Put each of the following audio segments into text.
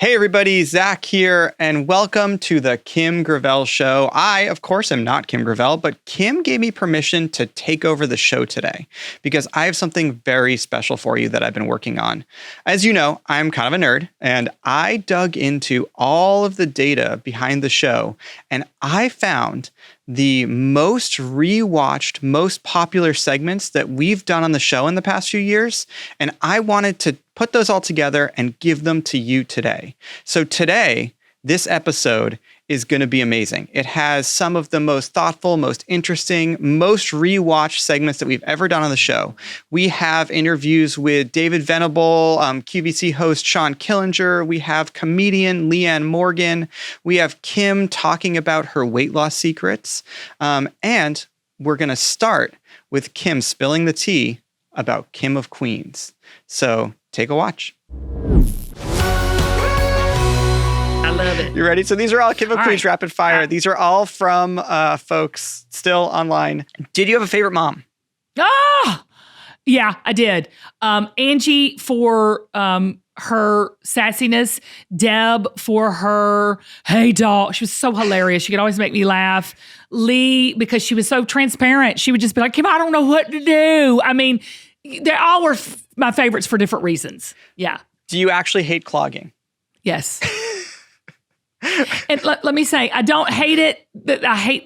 Hey everybody, Zach here, and welcome to the Kim Gravel Show. I, of course, am not Kim Gravel, but Kim gave me permission to take over the show today because I have something very special for you that I've been working on. As you know, I'm kind of a nerd, and I dug into all of the data behind the show, and I found the most rewatched, most popular segments that we've done on the show in the past few years. And I wanted to put those all together and give them to you today. So today, this episode is going to be amazing. It has some of the most thoughtful, most interesting, most rewatched segments that we've ever done on the show. We have interviews with David Venable, QVC host Shawn Killinger. We have comedian Leanne Morgan. We have Kim talking about her weight loss secrets. And we're going to start with Kim spilling the tea about Kim of Queens. So take a watch. I love it. You ready? So these are all Kim of Queens rapid fire. Yeah. These are all from folks still online. Did you have a favorite mom? Yeah, I did. Angie for her sassiness. Deb for her, hey dog. She was so hilarious. She could always make me laugh. Lee, because she was so transparent. She would just be like, Kim, I don't know what to do. I mean, they all were my favorites for different reasons. Yeah. Do you actually hate clogging? Yes. And let me say, I don't hate it. I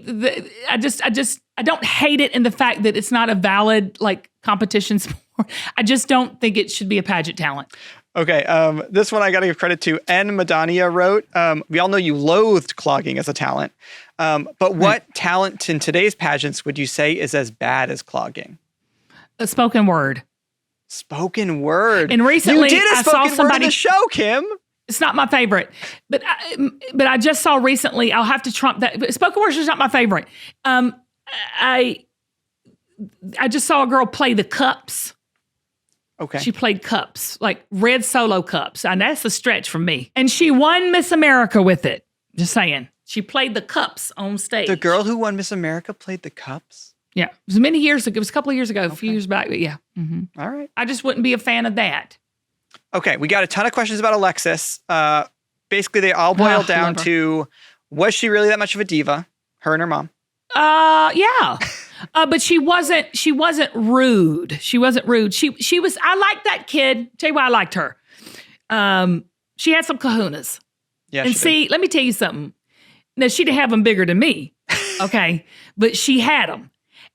don't hate it in the fact that it's not a valid competition sport. I just don't think it should be a pageant talent. Okay, this one I got to give credit to. N. Madania wrote, we all know you loathed clogging as a talent, but what talent in today's pageants would you say is as bad as clogging? A spoken word. Spoken word. And recently, you did a I spoken saw somebody word on the show, Kim. It's not my favorite, but I just saw recently. I'll have to trump that. But spoken word is not my favorite. I just saw a girl play the cups. Okay. She played cups, like red solo cups, and that's a stretch for me. And she won Miss America with it. Just saying, she played the cups on stage. The girl who won Miss America played the cups? Yeah, it was many years ago. It was a couple of years ago, a few years back. But yeah. Mm-hmm. All right. I just wouldn't be a fan of that. Okay, we got a ton of questions about Alexis. Basically, they all boil down to, was she really that much of a diva? Her and her mom. Yeah. But she wasn't rude. She wasn't rude. She was, I liked that kid. Tell you why I liked her. She had some kahunas. Yeah, and see, let me tell you something. Now, she didn't have them bigger than me. Okay. But she had them.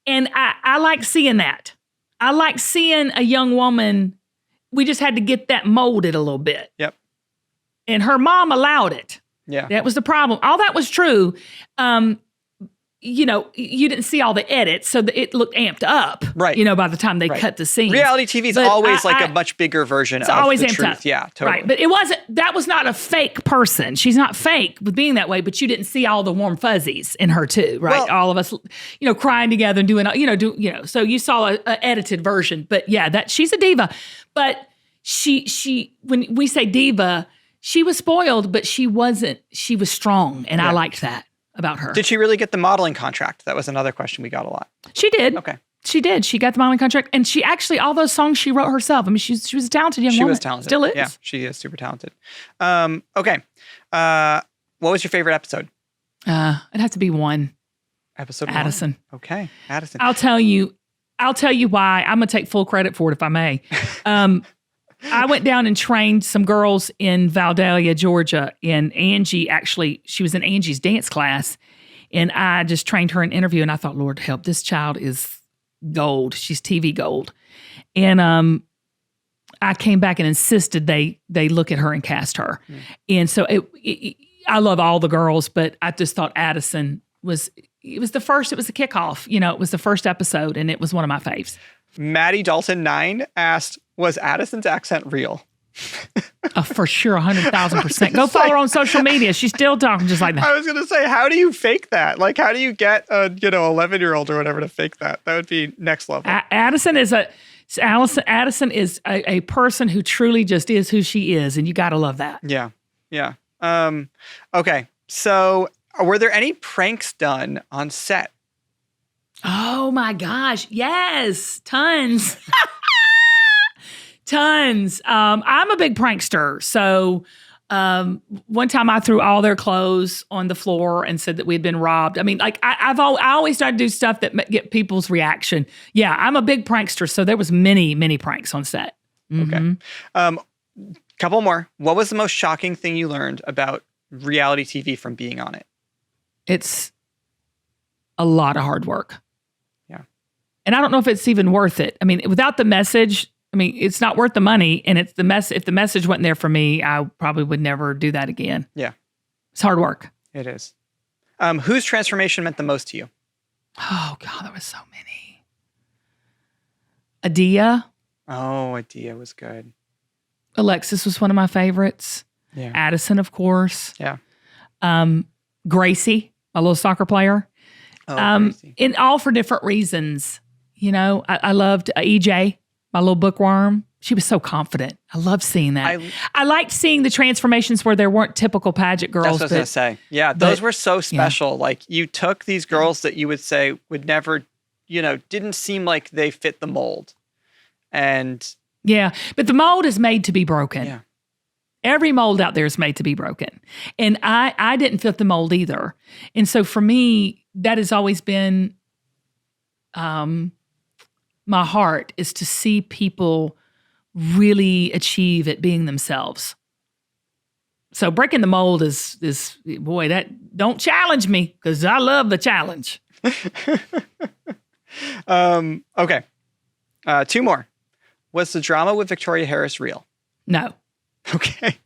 And I like seeing that. I like seeing a young woman. We just had to get that molded a little bit. Yep. And her mom allowed it. Yeah. That was the problem. All that was true. You didn't see all the edits, so it looked amped up. Right. By the time they cut the scenes. Reality TV is always a much bigger version of always the amped truth. up. Yeah, totally. Right. But that was not a fake person. She's not fake with being that way, but you didn't see all the warm fuzzies in her too, right? Well, all of us, crying together and doing, so you saw a edited version. But yeah, she's a diva. But she when we say diva, she was spoiled, but she wasn't. She was strong, and I liked that about her. Did she really get the modeling contract? That was another question we got a lot. She did. Okay. She did. She got the modeling contract, and she actually, all those songs she wrote herself. I mean, she was a talented young woman. She was talented. Still is. Yeah, she is super talented. Okay. What was your favorite episode? It'd have to be one. Episode Addison. 1. Okay, Addison. I'll tell you why. I'm going to take full credit for it if I may. I went down and trained some girls in Valdalia, Georgia, and Angie, actually, she was in Angie's dance class, and I just trained her in interview, and I thought, Lord help, this child is gold. She's TV gold. And I came back and insisted they look at her and cast her. Mm. And so I love all the girls, but I just thought Addison was the first, it was the kickoff. It was the first episode, and it was one of my faves. Maddie Dalton 9 asked, was Addison's accent real? For sure, 100,000%. Go follow her on social media. She's still talking just like that. I was going to say, how do you fake that? Like, how do you get a 11-year-old or whatever to fake that? That would be next level. Addison is a person who truly just is who she is, and you got to love that. Yeah. Okay. So, were there any pranks done on set? Oh my gosh, yes, tons. Tons. I'm a big prankster, so One time I threw all their clothes on the floor and said that we had been robbed. I mean, like I always try to do stuff that get people's reaction. Yeah, I'm a big prankster, so there was many pranks on set. Okay. Couple more. What was the most shocking thing you learned about reality TV from being on it? It's a lot of hard work. Yeah. And I don't know if it's even worth it. I mean, without the message, I mean, it's not worth the money. And it's if the message wasn't there for me, I probably would never do that again. Yeah. It's hard work. It is. Whose transformation meant the most to you? Oh, God, there was so many. Adia. Oh, Adia was good. Alexis was one of my favorites. Yeah. Addison, of course. Yeah. Gracie, my little soccer player. Oh, Gracie. And all for different reasons. You know, I loved EJ, my little bookworm. She was so confident. I loved seeing that. I liked seeing the transformations where there weren't typical pageant girls. That's what I was going to say. Yeah, those were so special. Yeah. Like, you took these girls that you would say would never, didn't seem like they fit the mold. And yeah, but the mold is made to be broken. Yeah. Every mold out there is made to be broken. And I didn't fit the mold either. And so for me, that has always been my heart, is to see people really achieve at being themselves. So breaking the mold is boy, that don't challenge me, because I love the challenge. Okay. Two more. Was the drama with Victoria Harris real? No. Okay.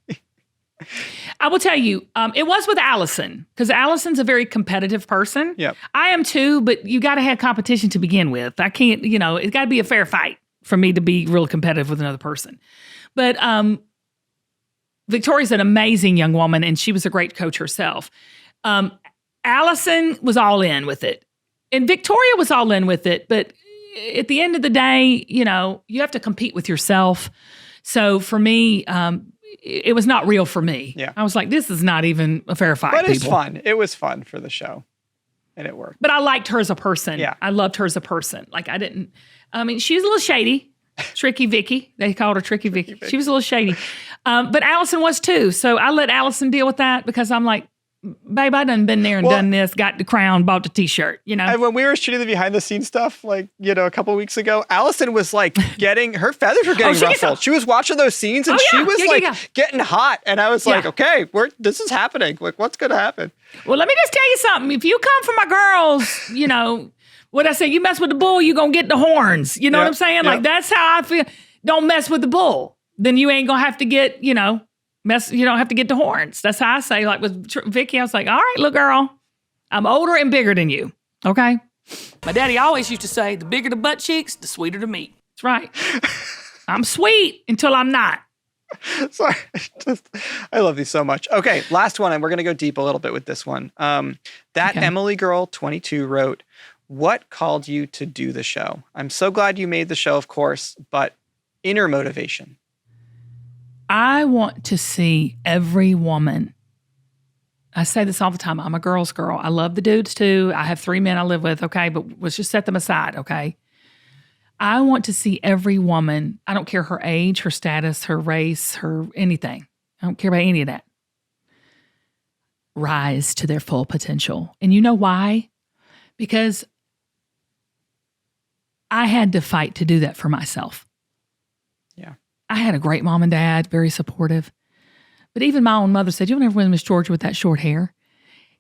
I will tell you, it was with Allison, because Allison's a very competitive person. Yep. I am too, but you got to have competition to begin with. I can't, it's got to be a fair fight for me to be real competitive with another person. But Victoria's an amazing young woman, and she was a great coach herself. Allison was all in with it, and Victoria was all in with it. But at the end of the day, you have to compete with yourself. So for me, it was not real for me. Yeah. I was like, this is not even a fair fight. But it's fun. It was fun for the show, and it worked. But I liked her as a person. Yeah. I loved her as a person. Like, she was a little shady. Tricky Vicky. They called her Tricky Vicky. She was a little shady. But Allison was too. So I let Allison deal with that, because I'm like, babe, I done been there and done this, got the crown, bought the t-shirt, And when we were shooting the behind the scenes stuff, like, a couple of weeks ago, Allison was like her feathers were getting ruffled. She was watching those scenes, and she was getting hot. And I was like, okay, this is happening. Like, what's going to happen? Well, let me just tell you something. If you come for my girls, what I say, you mess with the bull, you going to get the horns. You know what I'm saying? Yep. Like, that's how I feel. Don't mess with the bull. Then you ain't going to have to get, you don't have to get the horns. That's how I say. Like with Vicky, I was like, all right, look, girl, I'm older and bigger than you. Okay. My daddy always used to say, the bigger the butt cheeks, the sweeter the meat. That's right. I'm sweet until I'm not. Sorry. I love these so much. Okay. Last one. And we're going to go deep a little bit with this one. Emily Girl 22 wrote, what called you to do the show? I'm so glad you made the show, of course, but inner motivation. I want to see every woman. I say this all the time. I'm a girl's girl. I love the dudes too. I have 3 men I live with, okay? But let's just set them aside, okay? I want to see every woman, I don't care her age, her status, her race, her anything. I don't care about any of that. Rise to their full potential. And you know why? Because I had to fight to do that for myself. Yeah. I had a great mom and dad, very supportive. But even my own mother said, you'll never win Miss Georgia with that short hair.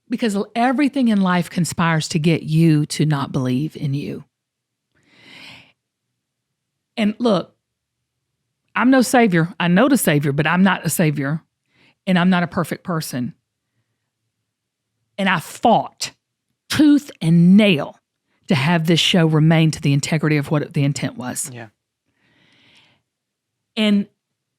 Because everything in life conspires to get you to not believe in you. And look, I'm no savior. I know the savior, but I'm not a savior. And I'm not a perfect person. And I fought tooth and nail to have this show remain to the integrity of what the intent was. Yeah. And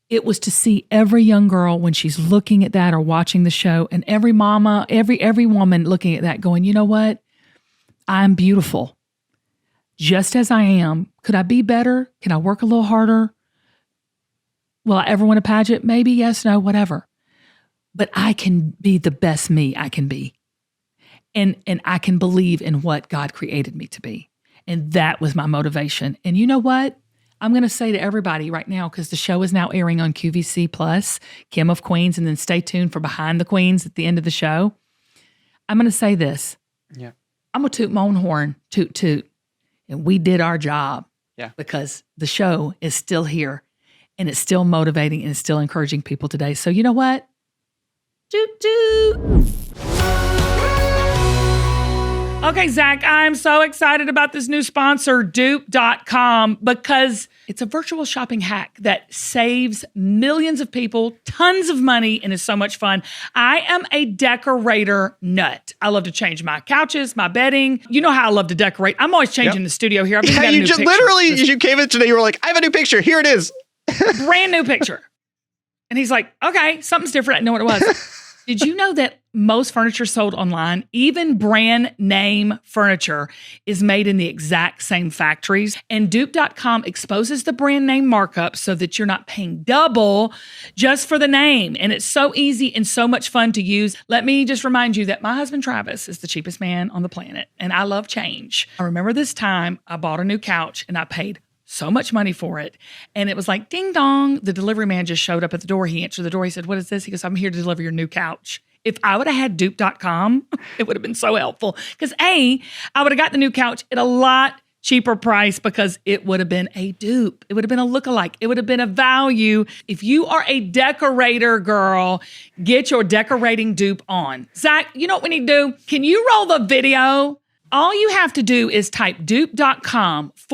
it was to see every young girl when she's looking at that or watching the show, and every mama, every woman looking at that going, you know what? I'm beautiful. Just as I am. Could I be better? Can I work a little harder? Will I ever win a pageant? Maybe, yes, no, whatever. But I can be the best me I can be. And I can believe in what God created me to be. And that was my motivation. And you know what? I'm going to say to everybody right now, because the show is now airing on QVC Plus, Kim of Queens, and then stay tuned for Behind the Queens at the end of the show. I'm going to say this. Yeah. I'm going to toot my own horn, toot, toot. And we did our job. Yeah. Because the show is still here and it's still motivating and it's still encouraging people today. So you know what? Toot, toot. Okay, Zach, I'm so excited about this new sponsor, Dupe.com, because it's a virtual shopping hack that saves millions of people tons of money and is so much fun. I am a decorator nut. I love to change my couches, my bedding. You know how I love to decorate. I'm always changing the studio here. I've even got a new picture. Literally, you came in today, you were like, I have a new picture. Here it is. Brand new picture. And he's like, okay, something's different. I know what it was. Did you know that most furniture sold online, even brand name furniture, is made in the exact same factories? And Dupe.com exposes the brand name markup so that you're not paying double just for the name. And it's so easy and so much fun to use. Let me just remind you that my husband, Travis, is the cheapest man on the planet, and I love change. I remember this time I bought a new couch and I paid so much money for it. And it was like, ding dong. The delivery man just showed up at the door. He answered the door. He said, what is this? He goes, I'm here to deliver your new couch. If I would have had Dupe.com, it would have been so helpful. Because I would have got the new couch at a lot cheaper price because it would have been a dupe. It would have been a lookalike. It would have been a value. If you are a decorator girl, get your decorating dupe on. Zach, you know what we need to do? Can you roll the video? All you have to do is type dupe.com /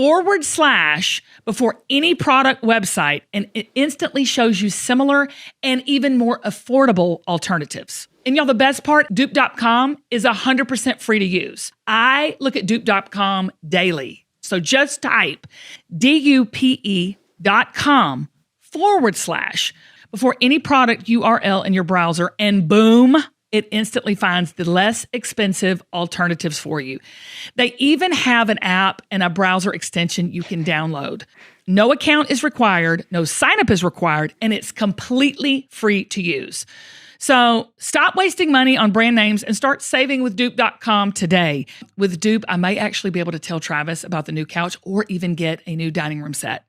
before any product website, and it instantly shows you similar and even more affordable alternatives. And y'all, the best part, dupe.com is 100% free to use. I look at dupe.com daily. So just type dupe.com / before any product URL in your browser, and boom, it instantly finds the less expensive alternatives for you. They even have an app and a browser extension you can download. No account is required, no sign-up is required, and it's completely free to use. So stop wasting money on brand names and start saving with Dupe.com today. With Dupe, I may actually be able to tell Travis about the new couch or even get a new dining room set.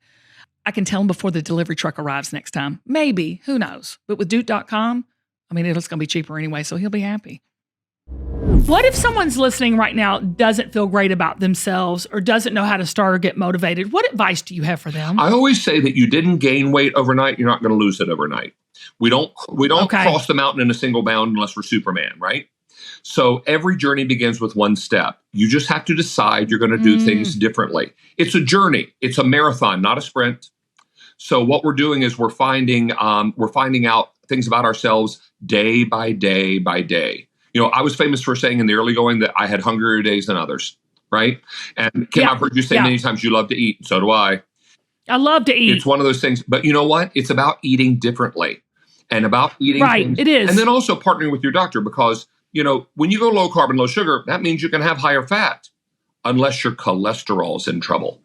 I can tell him before the delivery truck arrives next time. Maybe, who knows? But with Dupe.com, I mean, it's going to be cheaper anyway, so he'll be happy. What if someone's listening right now doesn't feel great about themselves or doesn't know how to start or get motivated? What advice do you have for them? I always say that you didn't gain weight overnight, you're not going to lose it overnight. We don't cross the mountain in a single bound unless we're Superman, right? So every journey begins with one step. You just have to decide you're going to do things differently. It's a journey. It's a marathon, not a sprint. So what we're doing is we're finding out things about ourselves day by day by day. You know, I was famous for saying in the early going that I had hungrier days than others, right? And Kim, I've heard you say many times you love to eat. So do I. I love to eat. It's one of those things. But you know what? It's about eating differently and about eating things. It is. And then also partnering with your doctor because, you know, when you go low carb and low sugar, that means you can have higher fat unless your cholesterol's in trouble.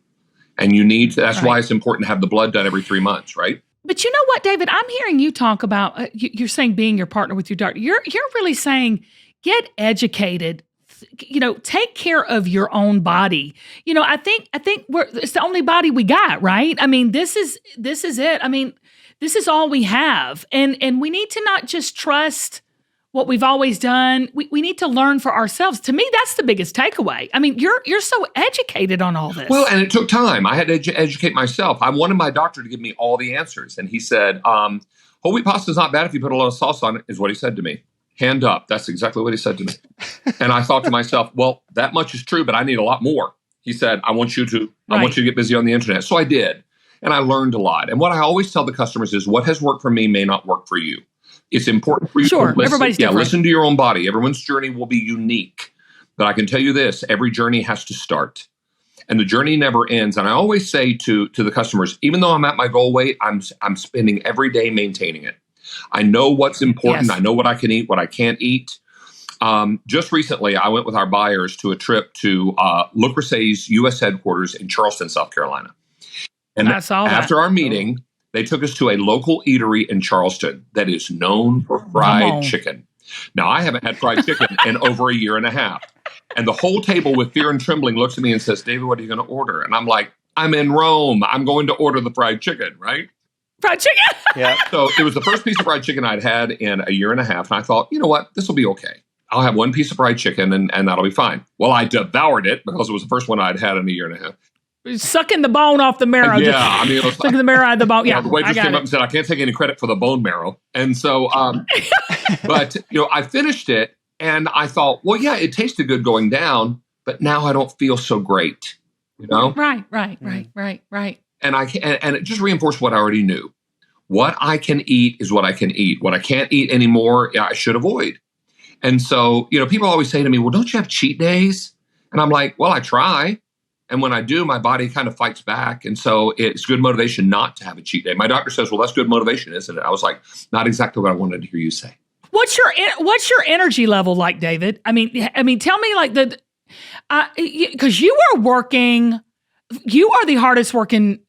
And you need, that's why it's important to have the blood done every 3 months, right? But you know what, David? I'm hearing you talk about, you're saying being your partner with your doctor. You're really saying get educated, you know, take care of your own body. You know, I think it's the only body we got, right? I mean, this is it. I mean, this is all we have. And we need to not just trust what we've always done. We need to learn for ourselves. To me, that's the biggest takeaway. I mean, you're so educated on all this. Well, and it took time. I had to educate myself. I wanted my doctor to give me all the answers. And he said, whole wheat pasta is not bad if you put a lot of sauce on it, is what he said to me. Hand up. That's exactly what he said to me. And I thought to myself, well, that much is true, but I need a lot more. He said, I want you to get busy on the internet. So I did. And I learned a lot. And what I always tell the customers is what has worked for me may not work for you. It's important for you to listen. Everybody's different. Listen to your own body. Everyone's journey will be unique. But I can tell you this, every journey has to start. And the journey never ends. And I always say to the customers, even though I'm at my goal weight, I'm spending every day maintaining it. I know what's important. Yes. I know what I can eat, what I can't eat. Just recently, I went with our buyers to a trip to Le Creuset's U.S. headquarters in Charleston, South Carolina. And after our meeting, they took us to a local eatery in Charleston that is known for fried chicken. Now, I haven't had fried chicken in over a year and a half. And the whole table with fear and trembling looks at me and says, David, what are you going to order? And I'm like, I'm in Rome. I'm going to order the fried chicken, right? Fried chicken. Yeah. So it was the first piece of fried chicken I'd had in a year and a half. And I thought, you know what? This will be okay. I'll have one piece of fried chicken and that'll be fine. Well, I devoured it because it was the first one I'd had in a year and a half. Sucking the bone off the marrow. Yeah, I mean, it was sucking the marrow out of the bone. Yeah, the waitress came up and said, "I can't take any credit for the bone marrow." And so, but I finished it, and I thought, well, yeah, it tasted good going down, but now I don't feel so great. Right. And and it just reinforced what I already knew. What I can eat is what I can eat. What I can't eat anymore, I should avoid. And so, people always say to me, "Well, don't you have cheat days?" And I'm like, "Well, I try." And when I do, my body kind of fights back. And so it's good motivation not to have a cheat day. My doctor says, well, that's good motivation, isn't it? I was like, not exactly what I wanted to hear you say. What's your energy level like, David? I mean, tell me like because you are working, you are the hardest working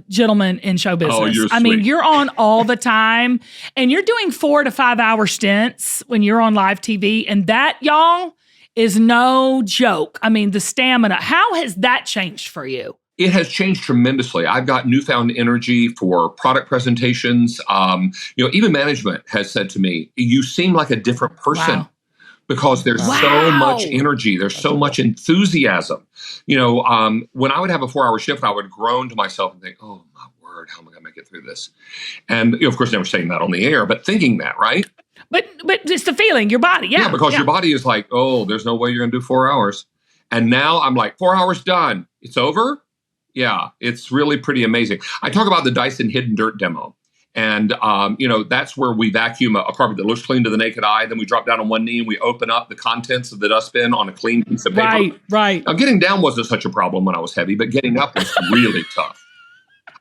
gentleman in show business. Oh, you're I mean, sweet. you're on all the time and you're doing 4 to 5 hour stints when you're on live TV. And that, y'all, is no joke. I mean, the stamina. How has that changed for you? It has changed tremendously. I've got newfound energy for product presentations. Even management has said to me, you seem like a different person. Wow. Because there's so much energy. There's so much enthusiasm. When I would have a 4-hour shift, I would groan to myself and think, oh, my word, how am I going to make it through this? And, of course, never saying that on the air, but thinking that, right? But it's the feeling, your body, yeah. Yeah, because your body is like, oh, there's no way you're going to do 4 hours. And now I'm like, 4 hours done. It's over? Yeah, it's really pretty amazing. I talk about the Dyson Hidden Dirt demo. And, that's where we vacuum a carpet that looks clean to the naked eye. Then we drop down on one knee and we open up the contents of the dustbin on a clean piece of paper. Right. Now, getting down wasn't such a problem when I was heavy, but getting up was really tough.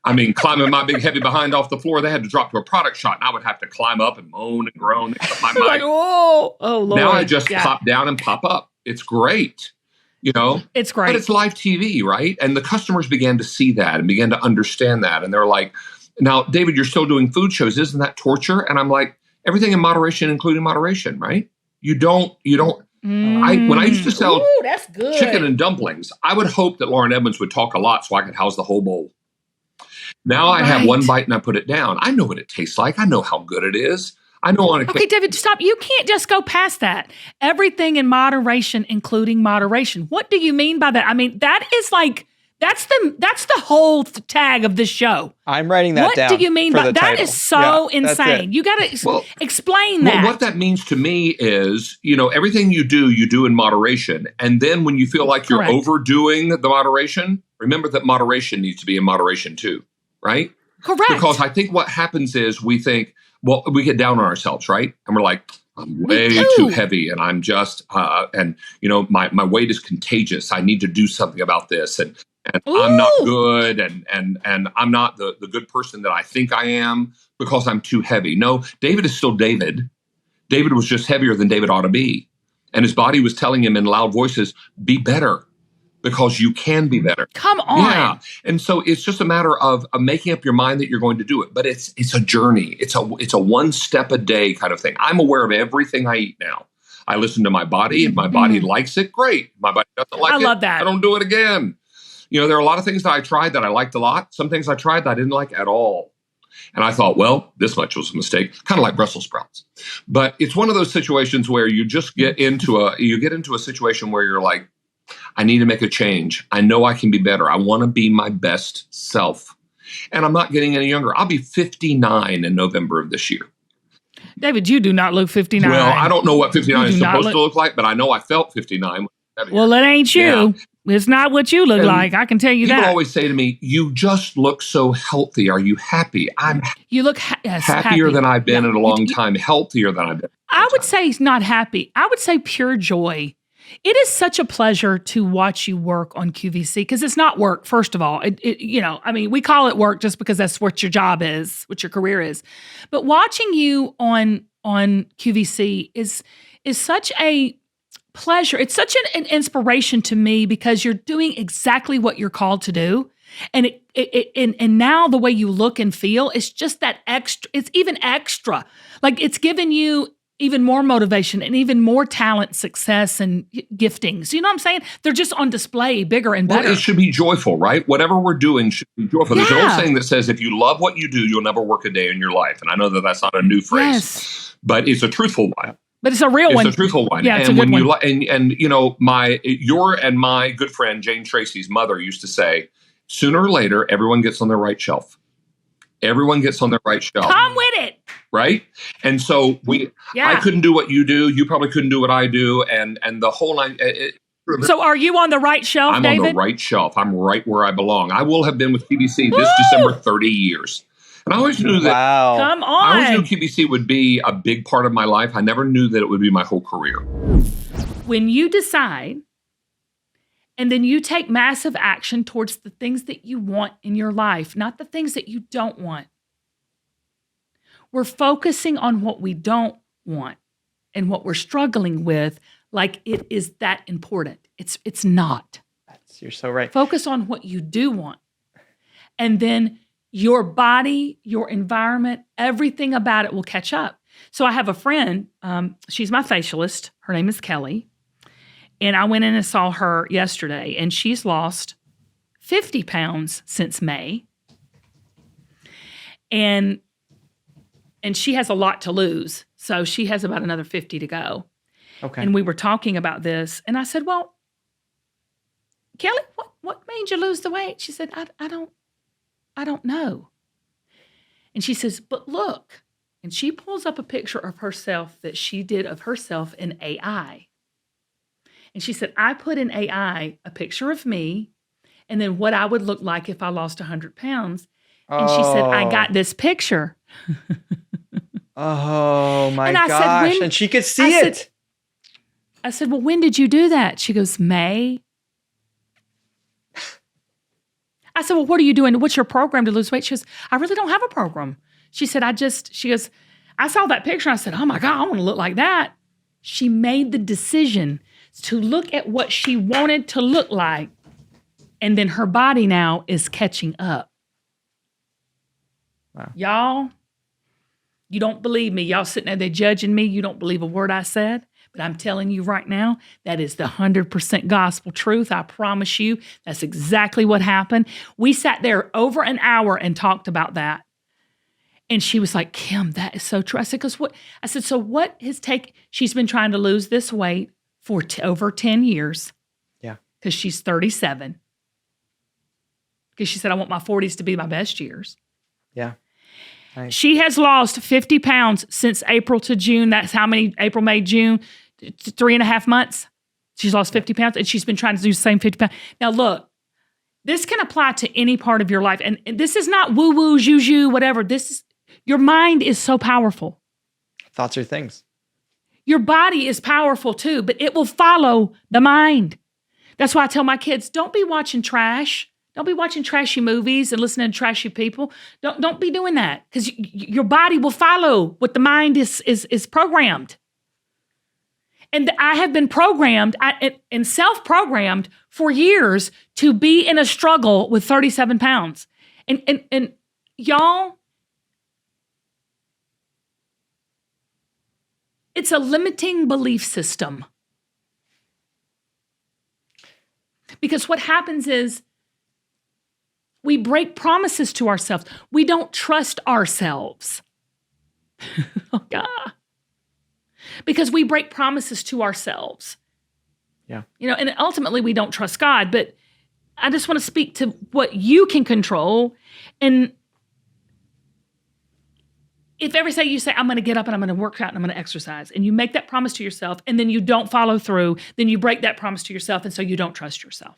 I mean, climbing my big heavy behind off the floor, they had to drop to a product shot, and I would have to climb up and moan and groan. Like, oh, Lord. Now I just pop down and pop up. It's great. It's great. But it's live TV, right? And the customers began to see that and began to understand that. And they're like, now, David, you're still doing food shows. Isn't that torture? And I'm like, everything in moderation, including moderation, right? You don't. When I used to sell that's good. chicken and dumplings, I would hope that Lauren Edmonds would talk a lot so I could house the whole bowl. Now I have one bite and I put it down. I know what it tastes like. I know how good it is. I know on a Okay, David, stop. You can't just go past that. Everything in moderation, including moderation. What do you mean by that? I mean, that is like, that's the whole tag of this show. I'm writing that down. What do you mean by that? Title. Is so Yeah, insane. You got to explain that. Well, what that means to me is, everything you do in moderation. And then when you feel like you're overdoing the moderation, remember that moderation needs to be in moderation too, right? Correct. Because I think what happens is we think, well, we get down on ourselves, right? And we're like, I'm way too heavy and I'm just, my weight is contagious. I need to do something about this. And I'm not good and I'm not the good person that I think I am because I'm too heavy. No, David is still David. David was just heavier than David ought to be. And his body was telling him in loud voices, be better because you can be better. Come on. Yeah. And so it's just a matter of making up your mind that you're going to do it. But it's a journey. It's a one step a day kind of thing. I'm aware of everything I eat now. I listen to my body. If my body likes it, great. If my body doesn't like it, love that. I don't do it again. There are a lot of things that I tried that I liked a lot. Some things I tried that I didn't like at all. And I thought, well, this much was a mistake, kind of like Brussels sprouts. But it's one of those situations where you just get into a situation where you're like, I need to make a change. I know I can be better. I want to be my best self. And I'm not getting any younger. I'll be 59 in November of this year. David, you do not look 59. Well, I don't know what 59 is supposed to look like, but I know I felt 59. Well, it ain't you. Yeah. It's not what you look like. I can tell you that. People always say to me, you just look so healthy. Are you happy? You look happier than I've been in a long time, healthier than I've been. I would say he's not happy. I would say pure joy. It is such a pleasure to watch you work on QVC because it's not work, first of all. We call it work just because that's what your job is, what your career is. But watching you on QVC is such a pleasure. It's such an inspiration to me because you're doing exactly what you're called to do. And and now the way you look and feel, it's just that extra. It's even extra. Like it's given you even more motivation and even more talent, success, and giftings. You know what I'm saying? They're just on display, bigger and better. Well, it should be joyful, right? Whatever we're doing should be joyful. There's an old saying that says, if you love what you do, you'll never work a day in your life. And I know that that's not a new phrase, but it's a truthful one. But it's a real one. It's a truthful one. Yeah, it's and a good one. And you know, my good friend Jane Tracy's mother used to say, sooner or later, everyone gets on their right shelf. Everyone gets on their right shelf. Come with it. Right? And so I couldn't do what you do. You probably couldn't do what I do. And the whole line. So are you on the right shelf, I'm David? on the right shelf. I'm right where I belong. I will have been with QVC this December 30 years. And I always knew that. Wow. Come on. I always knew QVC would be a big part of my life. I never knew that it would be my whole career. When you decide and then you take massive action towards the things that you want in your life, not the things that you don't want. We're focusing on what we don't want and what we're struggling with like it is that important. It's not. You're so right. Focus on what you do want. And then your body, your environment, everything about it will catch up. So I have a friend, she's my facialist. Her name is Kelly. And I went in and saw her yesterday, and she's lost 50 pounds since May. And she has a lot to lose. So she has about another 50 to go. Okay. And we were talking about this, and I said, well, Kelly, what made you lose the weight? She said, I don't know. And she says, but look. And she pulls up a picture of herself that she did of herself in AI. And she said, I put in AI a picture of me and then what I would look like if I lost 100 pounds. And she said, I got this picture. Oh, my gosh. And she could see it. I said, well, when did you do that? She goes, May. I said, well, what are you doing? What's your program to lose weight? She goes, I really don't have a program. She said, she goes, I saw that picture. I said, oh my God, I want to look like that. She made the decision to look at what she wanted to look like. And then her body now is catching up. Wow. Y'all, you don't believe me. Y'all sitting there judging me. You don't believe a word I said. But I'm telling you right now, that is the 100% gospel truth. I promise you, that's exactly what happened. We sat there over an hour and talked about that. And she was like, Kim, that is so true. I said, what? I said, so what has taken, she's been trying to lose this weight for over 10 years. Yeah. Because she's 37. Because she said, I want my 40s to be my best years. Yeah. Nice. She has lost 50 pounds since April to June. That's how many? April, May, June, 3.5 months. She's lost 50 pounds, and she's been trying to do the same 50 pounds. Now, look, this can apply to any part of your life. And this is not woo-woo, juju, whatever. Your mind is so powerful. Thoughts are things. Your body is powerful too, but it will follow the mind. That's why I tell my kids, don't be watching trash. Don't be watching trashy movies and listening to trashy people. Don't be doing that, because your body will follow what the mind is programmed. And I have been programmed and self-programmed for years to be in a struggle with 37 pounds. And y'all, it's a limiting belief system. Because what happens is, we break promises to ourselves. We don't trust ourselves. Oh, God. Because we break promises to ourselves. Yeah. You know, and ultimately we don't trust God. But I just want to speak to what you can control. And if every day you say, I'm going to get up and I'm going to work out and I'm going to exercise, and you make that promise to yourself and then you don't follow through, then you break that promise to yourself, and so you don't trust yourself.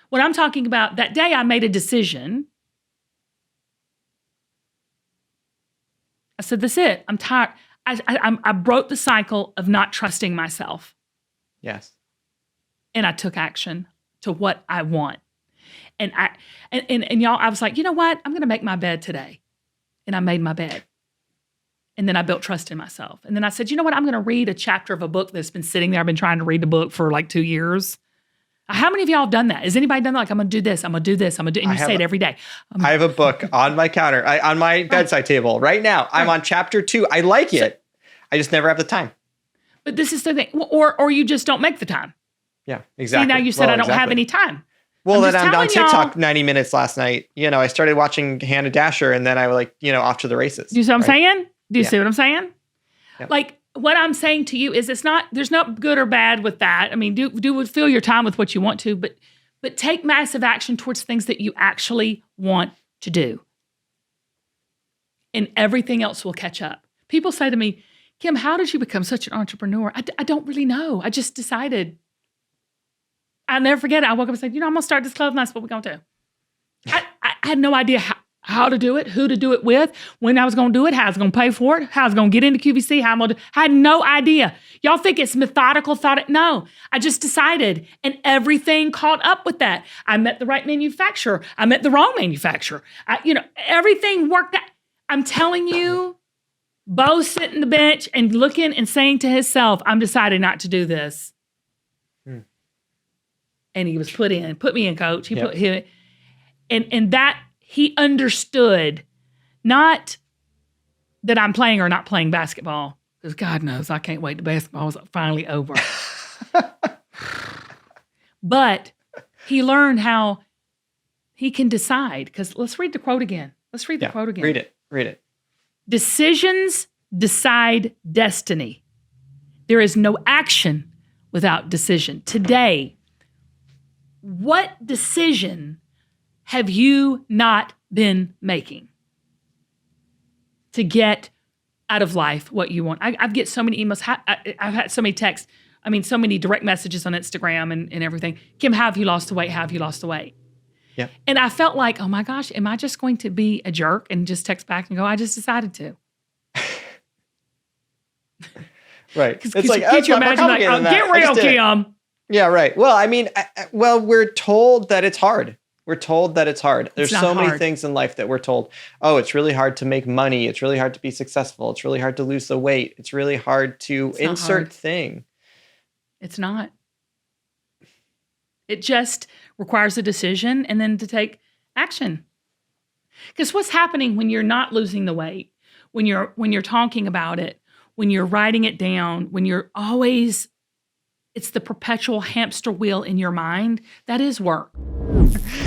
What I'm talking about, that day I made a decision. I said, that's it. I'm tired. I broke the cycle of not trusting myself. Yes. And I took action to what I want. And y'all, I was like, you know what? I'm going to make my bed today. And I made my bed. And then I built trust in myself. And then I said, you know what? I'm going to read a chapter of a book that's been sitting there. I've been trying to read the book for like 2 years. How many of y'all have done that? Has anybody done that? Like, I'm going to do this. I'm going to do this. I'm going to do, and you say it every day. I have a book on my counter, on my bedside table right now. I'm on chapter 2. I like it. I just never have the time. But this is the thing. Or you just don't make the time. Yeah, exactly. See, now you said I don't have any time. Well, I'm then I'm on just telling TikTok 90 minutes last night. I started watching Hannah Dasher, and then I was off to the races. Do you see what I'm saying? Do you see what I'm saying? Yep. Like, what I'm saying to you is there's no good or bad with that. I mean, do fill your time with what you want to, but take massive action towards things that you actually want to do. And everything else will catch up. People say to me, Kim, how did you become such an entrepreneur? I don't really know. I just decided. I'll never forget it. I woke up and said, I'm going to start this club, and that's what we're going to do. I had no idea how to do it, who to do it with, when I was going to do it, how I was going to pay for it, how I was going to get into QVC, how I'm going to do it. I had no idea. Y'all think it's methodical thought? No, I just decided, and everything caught up with that. I met the right manufacturer. I met the wrong manufacturer. Everything worked out. I'm telling you, Bo sitting on the bench and looking and saying to himself, I'm deciding not to do this. And he was put me in, coach. He put him, and that he understood, not that I'm playing or not playing basketball, because God knows I can't wait. The basketball is finally over. But he learned how he can decide. Because let's read the quote again. Read it. Decisions decide destiny. There is no action without decision. Today, what decision have you not been making to get out of life what you want? I get so many emails. I've had so many texts. So many direct messages on Instagram and everything. Kim, how have you lost the weight? How have you lost the weight? Yeah. And I felt like, oh my gosh, am I just going to be a jerk and just text back and go, I just decided to. Right. It's like, can't you imagine, like, get real, Kim. Yeah, right. Well, we're told that it's hard. There's so many things in life that we're told, oh, it's really hard to make money. It's really hard to be successful. It's really hard to lose the weight. It's really hard to insert thing. It's not. It just requires a decision and then to take action. Because what's happening when you're not losing the weight, when you're talking about it, when you're writing it down, when you're always, it's the perpetual hamster wheel in your mind, that is work.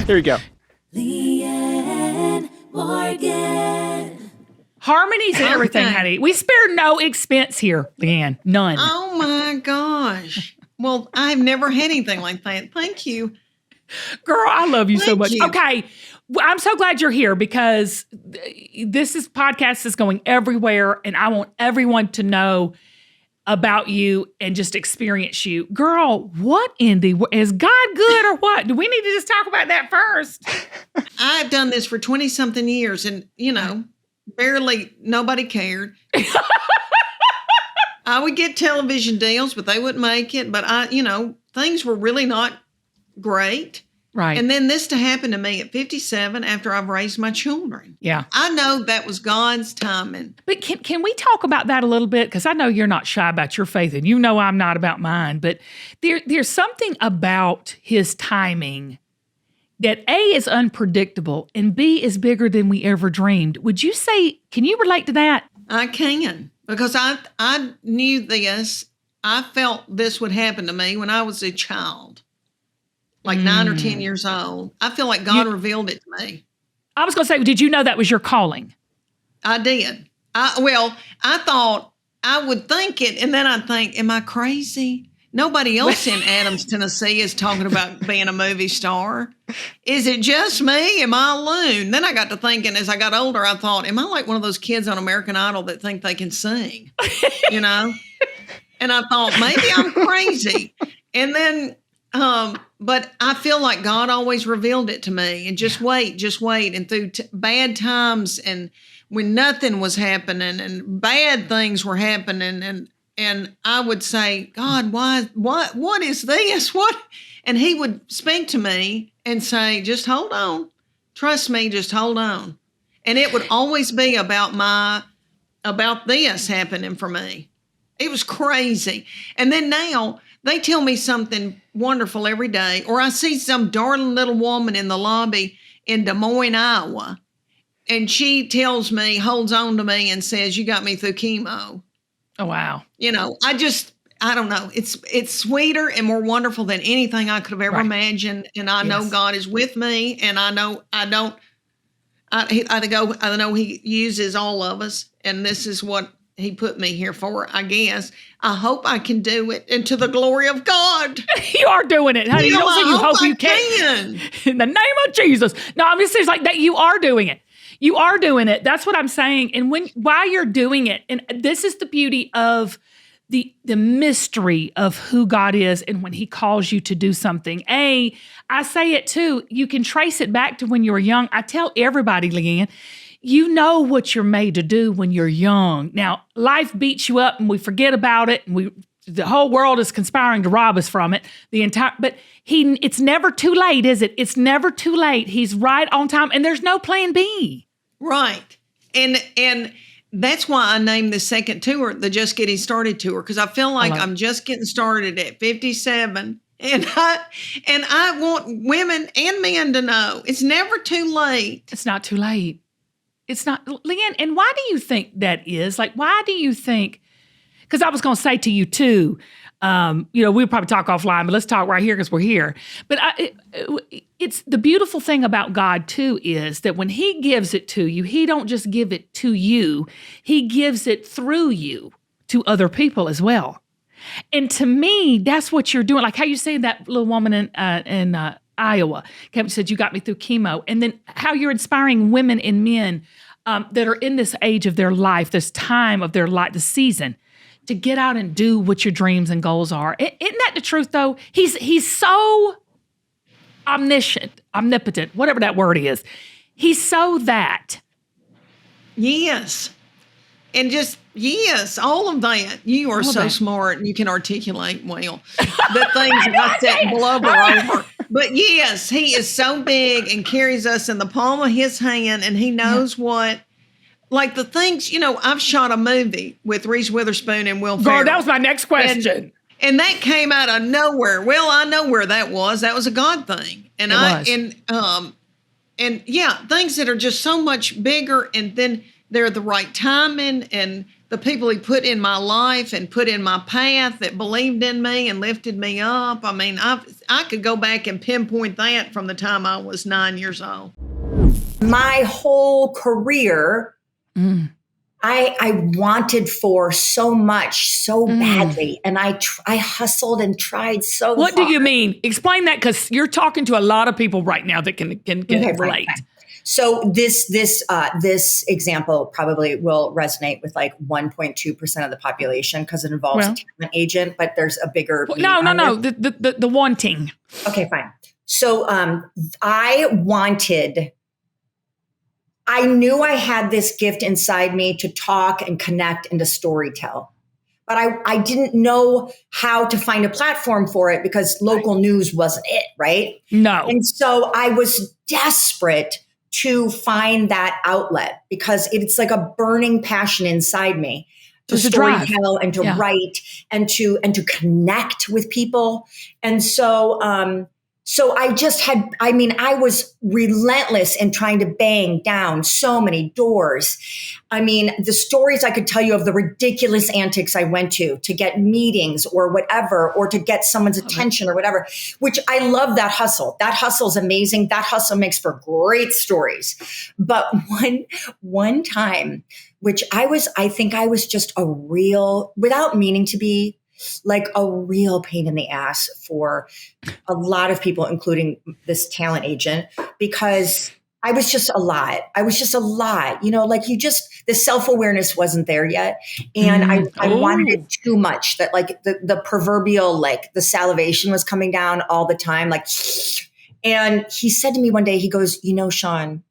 Here we go. Leanne Morgan. Harmonies and everything, honey. We spare no expense here, Leanne. None. Oh my gosh. Well, I've never had anything like that. Thank you. Girl, I love you so Thank much. you. Okay. I'm so glad you're here because this podcast is going everywhere and I want everyone to know about you and just experience you. Girl, what in the world? Is God good or what? Do we need to just talk about that first? I've done this for 20 something years and, barely nobody cared. I would get television deals, but they wouldn't make it. But things were really not great. Right. And then this to happen to me at 57 after I've raised my children. Yeah. I know that was God's timing. But can we talk about that a little bit? Because I know you're not shy about your faith and you know I'm not about mine. But there's something about his timing that A, is unpredictable and B, is bigger than we ever dreamed. Would you say, can you relate to that? I can, because I knew this. I felt this would happen to me when I was a child. Like 9 or 10 years old. I feel like God revealed it to me. I was going to say, did you know that was your calling? I did. I thought I would think it, and then I'd think, am I crazy? Nobody else in Adams, Tennessee is talking about being a movie star. Is it just me? Am I alone? Then I got to thinking, as I got older, I thought, am I like one of those kids on American Idol that think they can sing? And I thought, maybe I'm crazy. And then... but I feel like God always revealed it to me and just wait. And through bad times and when nothing was happening and bad things were happening and I would say, God, why, what is this? What? And he would speak to me and say, just hold on. Trust me, just hold on. And it would always be about this happening for me. It was crazy. And then now they tell me something wonderful every day, or I see some darling little woman in the lobby in Des Moines, Iowa, and she tells me, holds on to me and says, you got me through chemo. Oh, wow. I don't know. It's sweeter and more wonderful than anything I could have ever imagined. And I know God is with me, and I know He uses all of us, and this is what He put me here for, I guess. I hope I can do it, and to the glory of God. You are doing it, honey. Don't say you hope you can. In the name of Jesus. No, I'm just saying like that. You are doing it. You are doing it. That's what I'm saying. And while you're doing it, and this is the beauty of the mystery of who God is, and when He calls you to do something. I say it too. You can trace it back to when you were young. I tell everybody, Leanne, you know what you're made to do when you're young. Now, life beats you up and we forget about it, and the whole world is conspiring to rob us from it. But it's never too late, is it? It's never too late. He's right on time, and there's no plan B. Right. And that's why I named the second tour the Just Getting Started tour, because I feel like I'm just getting started at 57. And I want women and men to know it's never too late. It's not too late. It's not, Leanne. And why do you think that is? Like, why do you think? Because I was going to say to you too, we'll probably talk offline, but let's talk right here because we're here. But it's the beautiful thing about God too is that when He gives it to you, He don't just give it to you. He gives it through you to other people as well. And to me, that's what you're doing. Like how you say that little woman in Iowa said, you got me through chemo. And then how you're inspiring women and men that are in this age of their life, this time of their life, the season, to get out and do what your dreams and goals are. Isn't that the truth, though? He's so omnipotent, whatever that word is. He's so that. Yes. And just, yes, all of that. You are so smart and you can articulate well the things that I sit and blubber over. But yes, He is so big and carries us in the palm of His hand, and He knows what. Like the things, I've shot a movie with Reese Witherspoon and Will Ferrell. Girl, that was my next question. And that came out of nowhere. Well, I know where that was. That was a God thing. And things that are just so much bigger, and then they're the right timing, and the people He put in my life and put in my path that believed in me and lifted me up. I mean, I could go back and pinpoint that from the time I was 9 years old. My whole career, I wanted for so much, so badly. And I hustled and tried so What hard. do you mean? Explain that, because you're talking to a lot of people right now that can relate. Right. So this example probably will resonate with like 1.2% of the population because it involves a talent agent, but there's a bigger. No. The wanting. Okay, fine. So I knew I had this gift inside me to talk and connect and to storytell. But I didn't know how to find a platform for it because local news wasn't it, right? No. And so I was desperate to find that outlet because it's like a burning passion inside me to storytell and to write and to connect with people. And so I was relentless in trying to bang down so many doors. I mean, the stories I could tell you of the ridiculous antics I went to get meetings or whatever, or to get someone's attention or whatever, which I love that hustle. That hustle is amazing. That hustle makes for great stories. But one time, which I think I was just a real, without meaning to be, like a real pain in the ass for a lot of people, including this talent agent, because I was just a lot. Like the self-awareness wasn't there yet. And I wanted it too much, that like the proverbial, like the salivation was coming down all the time. Like, and he said to me one day, he goes, Shawn,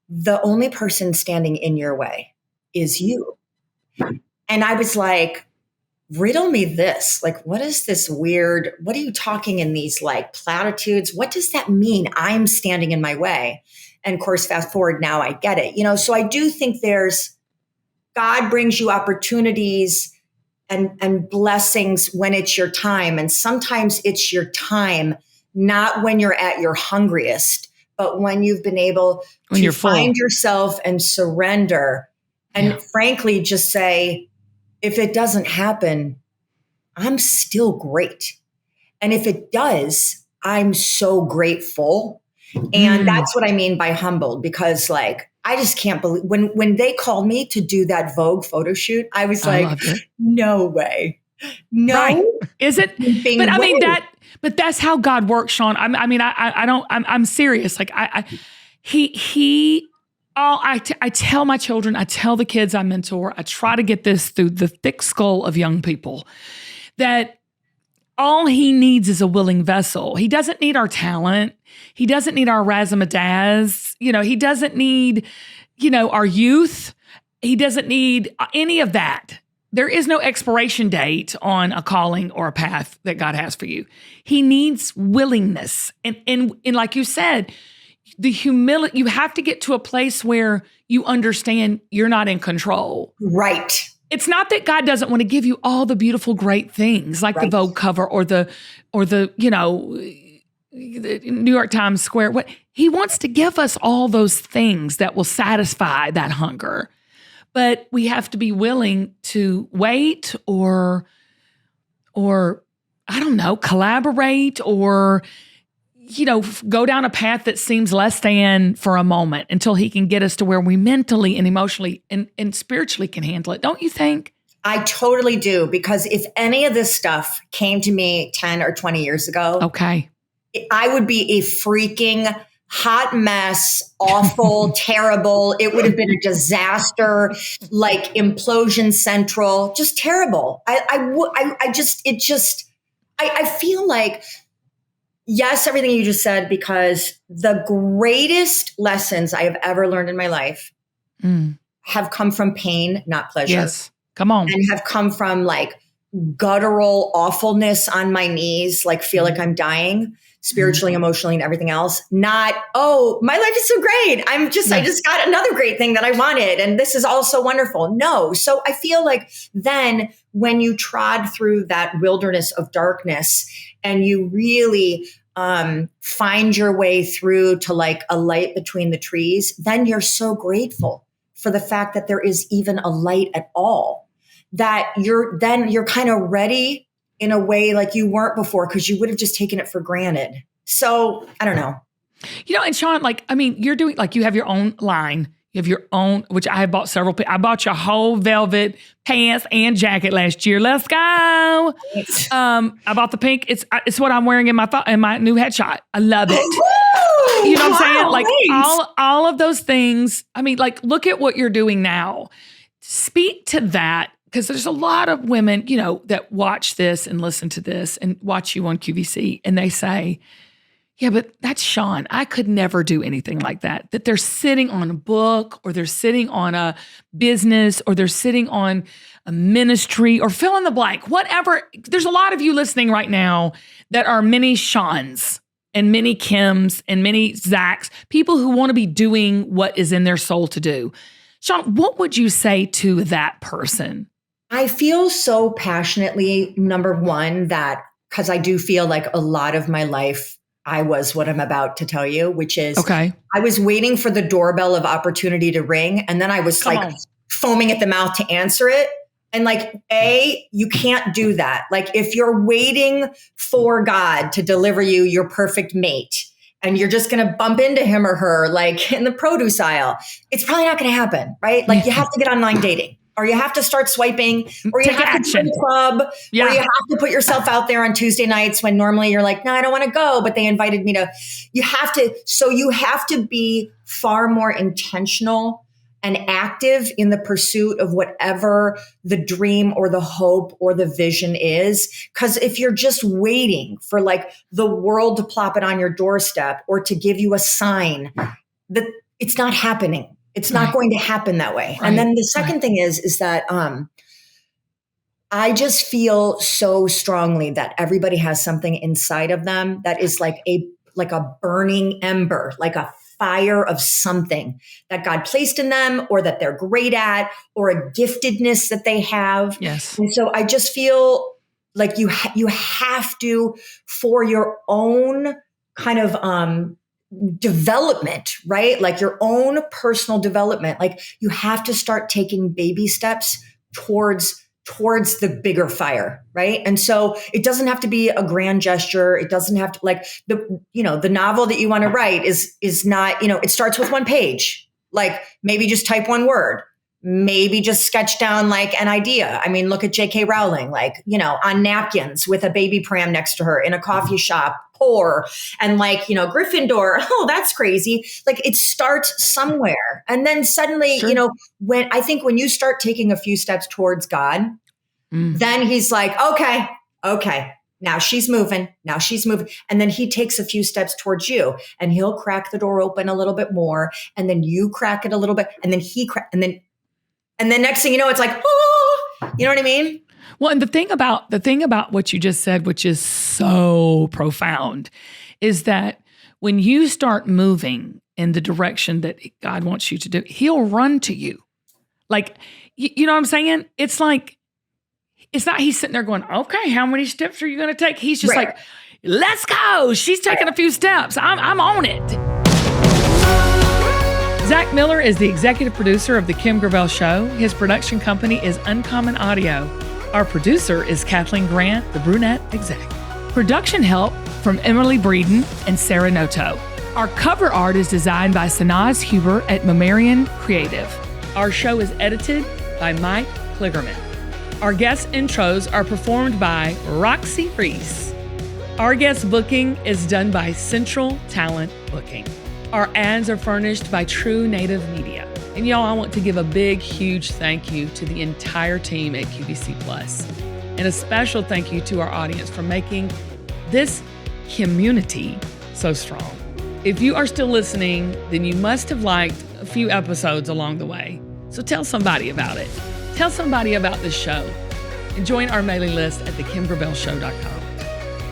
the only person standing in your way is you. And I was like, riddle me this. Like, what is this weird? What are you talking in these like platitudes? What does that mean? I'm standing in my way. And of course, fast forward now, I get it. So I do think God brings you opportunities and blessings when it's your time. And sometimes it's your time, not when you're at your hungriest, but when you've been able to find yourself and surrender and frankly, just say, if it doesn't happen, I'm still great. And if it does, I'm so grateful. And that's what I mean by humbled, because like, I just can't believe when they called me to do that Vogue photo shoot, I was like, no way. No. Right. Is it? But I mean, way. but that's how God works, Shawn. I'm serious. Like I tell my children, I tell the kids I mentor, I try to get this through the thick skull of young people, that all he needs is a willing vessel. He doesn't need our talent. He doesn't need our razzmatazz. He doesn't need, our youth. He doesn't need any of that. There is no expiration date on a calling or a path that God has for you. He needs willingness. And like you said, the humility, you have to get to a place where you understand you're not in control. Right. It's not that God doesn't want to give you all the beautiful, great things like the Vogue cover or the New York Times Square. What he wants to give us all those things that will satisfy that hunger. But we have to be willing to wait or I don't know, collaborate or, go down a path that seems less than for a moment until he can get us to where we mentally and emotionally and spiritually can handle it. Don't you think? I totally do. Because if any of this stuff came to me 10 or 20 years ago, okay, I would be a freaking hot mess, awful, terrible. It would have been a disaster, like implosion central, just terrible. I feel like, yes, everything you just said, because the greatest lessons I have ever learned in my life have come from pain, not pleasure. Yes. Come on. And have come from like guttural awfulness on my knees, like feel like I'm dying spiritually, emotionally, and everything else. Not, oh, my life is so great. I just got another great thing that I wanted. And this is all so wonderful. No. So I feel like then when you trod through that wilderness of darkness and you really find your way through to like a light between the trees, then you're so grateful for the fact that there is even a light at all, that you're kind of ready in a way like you weren't before, because you would have just taken it for granted. So I don't know. And Shawn, you're doing, you have your own line. You have your own, which I have bought several. I bought your whole velvet pants and jacket last year. Let's go. I bought the pink. It's what I'm wearing in my new headshot. I love it. You know what I'm saying? Like all of those things. Look at what you're doing now. Speak to that. Because there's a lot of women, that watch this and listen to this and watch you on QVC, and they say, yeah, but that's Shawn. I could never do anything like that. That they're sitting on a book, or they're sitting on a business, or they're sitting on a ministry, or fill in the blank, whatever. There's a lot of you listening right now that are many Shawns and many Kims and many Zachs, people who want to be doing what is in their soul to do. Shawn, what would you say to that person? I feel so passionately, number one, that because I do feel like a lot of my life, I was what I'm about to tell you, which is I was waiting for the doorbell of opportunity to ring. And then I was foaming at the mouth to answer it. And you can't do that. Like if you're waiting for God to deliver you your perfect mate, and you're just going to bump into him or her like in the produce aisle, it's probably not going to happen, right? Like you have to get online dating. Or you have to start swiping, or you have to join a club, or you have to put yourself out there on Tuesday nights when normally you're like, no, I don't want to go, but they invited me to. You have to be far more intentional and active in the pursuit of whatever the dream or the hope or the vision is. Because if you're just waiting for like the world to plop it on your doorstep or to give you a sign, that it's not happening. It's not going to happen that way. Right. And then the second thing is that I just feel so strongly that everybody has something inside of them that is like a burning ember, like a fire of something that God placed in them, or that they're great at, or a giftedness that they have. Yes. And so I just feel like you have to, for your own kind of development, right? Like your own personal development, like you have to start taking baby steps towards towards the bigger fire, right? And so it doesn't have to be a grand gesture. It doesn't have to, like, the novel that you want to write is not, it starts with one page. Like, maybe just type one word. Maybe just sketch down like an idea. I mean, look at J.K. Rowling, like, on napkins with a baby pram next to her in a coffee shop, pour, and like, Gryffindor. Oh, that's crazy. Like, it starts somewhere. And then suddenly, Sure. when you start taking a few steps towards God, then he's like, okay. Now she's moving. And then he takes a few steps towards you, and he'll crack the door open a little bit more. And then you crack it a little bit. And then and then next thing you know, it's like, oh, you know what I mean? Well, and the thing about what you just said, which is so profound, is that when you start moving in the direction that God wants you to do, he'll run to you. Like, you know what I'm saying? It's like, it's not he's sitting there going, okay, how many steps are you going to take? He's just like, let's go. She's taking a few steps. I'm on it. Zach Miller is the executive producer of The Kim Gravel Show. His production company is Uncommon Audio. Our producer is Kathleen Grant, the brunette exec. Production help from Emily Breeden and Sarah Noto. Our cover art is designed by Sanaz Huber at Mammarian Creative. Our show is edited by Mike Kligerman. Our guest intros are performed by Roxy Reese. Our guest booking is done by Central Talent Booking. Our ads are furnished by True Native Media. And y'all, I want to give a big, huge thank you to the entire team at QVC Plus. And a special thank you to our audience for making this community so strong. If you are still listening, then you must have liked a few episodes along the way. So tell somebody about it. Tell somebody about this show. And join our mailing list at thekimgravelshow.com.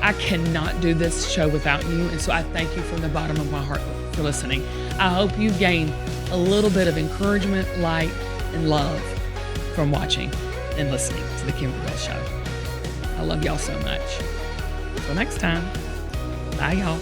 I cannot do this show without you, and so I thank you from the bottom of my heart for listening. I hope you gained a little bit of encouragement, light, and love from watching and listening to The Kim Gravel Show. I love y'all so much. Until next time, bye y'all.